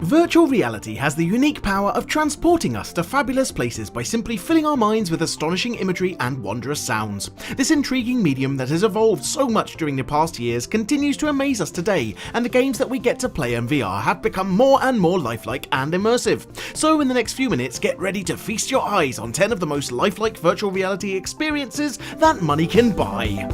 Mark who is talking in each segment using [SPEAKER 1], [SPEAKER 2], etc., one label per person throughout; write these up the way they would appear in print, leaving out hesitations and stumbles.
[SPEAKER 1] Virtual reality has the unique power of transporting us to fabulous places by simply filling our minds with astonishing imagery and wondrous sounds. This intriguing medium that has evolved so much during the past years continues to amaze us today, and the games that we get to play in VR have become more and more lifelike and immersive. So in the next few minutes, get ready to feast your eyes on 10 of the most lifelike virtual reality experiences that money can buy.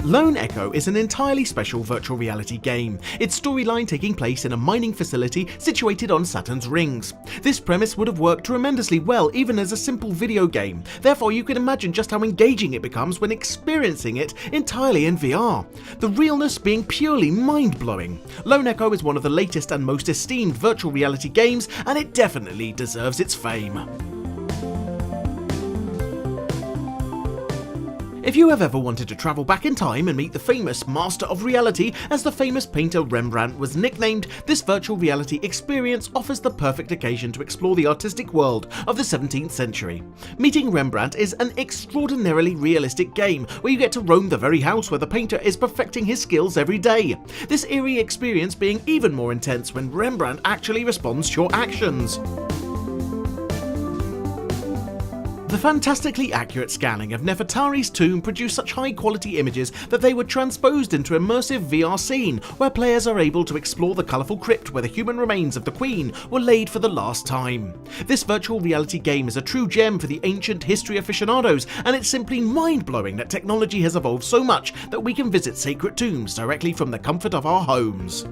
[SPEAKER 1] Lone Echo is an entirely special virtual reality game, its storyline taking place in a mining facility situated on Saturn's rings. This premise would have worked tremendously well even as a simple video game, therefore you can imagine just how engaging it becomes when experiencing it entirely in VR. The realness being purely mind-blowing. Lone Echo is one of the latest and most esteemed virtual reality games, and it definitely deserves its fame. If you have ever wanted to travel back in time and meet the famous Master of Reality, as the famous painter Rembrandt was nicknamed, this virtual reality experience offers the perfect occasion to explore the artistic world of the 17th century. Meeting Rembrandt is an extraordinarily realistic game where you get to roam the very house where the painter is perfecting his skills every day. This eerie experience being even more intense when Rembrandt actually responds to your actions. The fantastically accurate scanning of Nefertari's tomb produced such high quality images that they were transposed into an immersive VR scene where players are able to explore the colourful crypt where the human remains of the Queen were laid for the last time. This virtual reality game is a true gem for the ancient history aficionados, and it's simply mind-blowing that technology has evolved so much that we can visit sacred tombs directly from the comfort of our homes.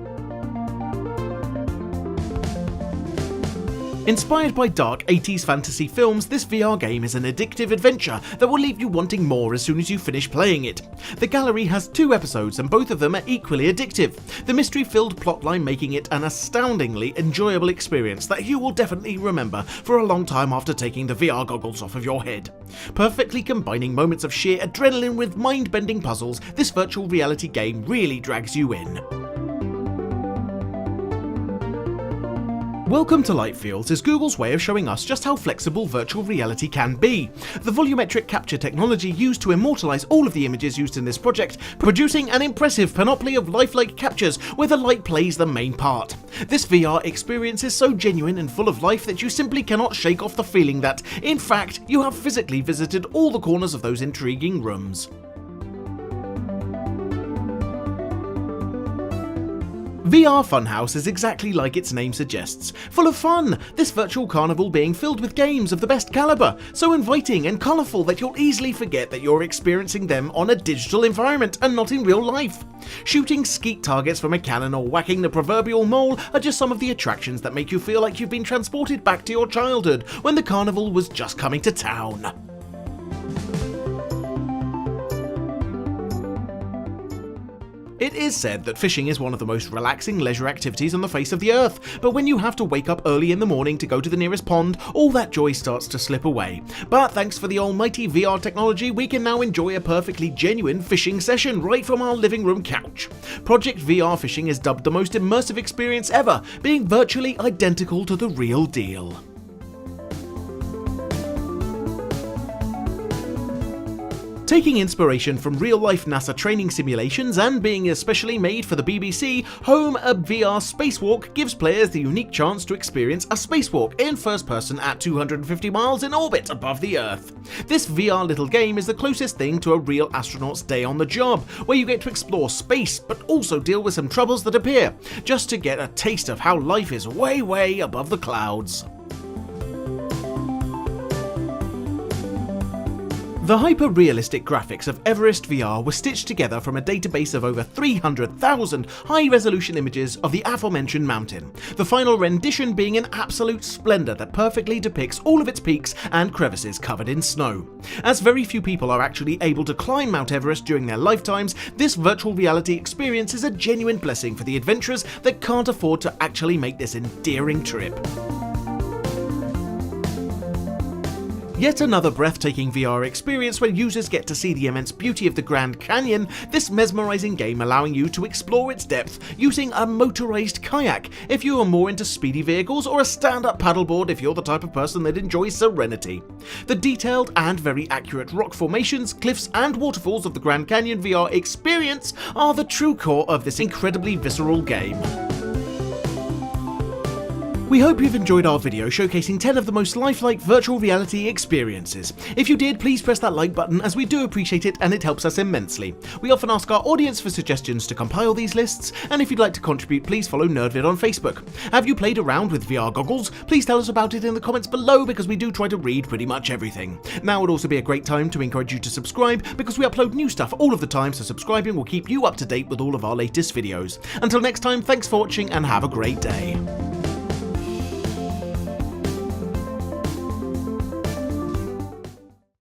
[SPEAKER 1] Inspired by dark 80s fantasy films, this VR game is an addictive adventure that will leave you wanting more as soon as you finish playing it. The gallery has 2 episodes and both of them are equally addictive, the mystery-filled plotline making it an astoundingly enjoyable experience that you will definitely remember for a long time after taking the VR goggles off of your head. Perfectly combining moments of sheer adrenaline with mind-bending puzzles, this virtual reality game really drags you in. Welcome to Lightfields is Google's way of showing us just how flexible virtual reality can be. The volumetric capture technology used to immortalize all of the images used in this project, producing an impressive panoply of lifelike captures where the light plays the main part. This VR experience is so genuine and full of life that you simply cannot shake off the feeling that, in fact, you have physically visited all the corners of those intriguing rooms. VR Funhouse is exactly like its name suggests, full of fun, this virtual carnival being filled with games of the best caliber, so inviting and colourful that you'll easily forget that you're experiencing them on a digital environment and not in real life. Shooting skeet targets from a cannon or whacking the proverbial mole are just some of the attractions that make you feel like you've been transported back to your childhood when the carnival was just coming to town. It is said that fishing is one of the most relaxing leisure activities on the face of the earth, but when you have to wake up early in the morning to go to the nearest pond, all that joy starts to slip away. But thanks for the almighty VR technology, we can now enjoy a perfectly genuine fishing session right from our living room couch. Project VR Fishing is dubbed the most immersive experience ever, being virtually identical to the real deal. Taking inspiration from real-life NASA training simulations and being especially made for the BBC, Home a VR Spacewalk gives players the unique chance to experience a spacewalk in first person at 250 miles in orbit above the Earth. This VR little game is the closest thing to a real astronaut's day on the job, where you get to explore space but also deal with some troubles that appear, just to get a taste of how life is way, way above the clouds. The hyper-realistic graphics of Everest VR were stitched together from a database of over 300,000 high-resolution images of the aforementioned mountain, the final rendition being an absolute splendour that perfectly depicts all of its peaks and crevices covered in snow. As very few people are actually able to climb Mount Everest during their lifetimes, this virtual reality experience is a genuine blessing for the adventurers that can't afford to actually make this endearing trip. Yet another breathtaking VR experience where users get to see the immense beauty of the Grand Canyon, this mesmerizing game allowing you to explore its depth using a motorized kayak if you are more into speedy vehicles, or a stand-up paddleboard if you're the type of person that enjoys serenity. The detailed and very accurate rock formations, cliffs and waterfalls of the Grand Canyon VR experience are the true core of this incredibly visceral game. We hope you've enjoyed our video showcasing 10 of the most lifelike virtual reality experiences. If you did, please press that like button as we do appreciate it and it helps us immensely. We often ask our audience for suggestions to compile these lists, and if you'd like to contribute, please follow Nerdvid on Facebook. Have you played around with VR goggles? Please tell us about it in the comments below because we do try to read pretty much everything. Now would also be a great time to encourage you to subscribe because we upload new stuff all of the time, so subscribing will keep you up to date with all of our latest videos. Until next time, thanks for watching and have a great day.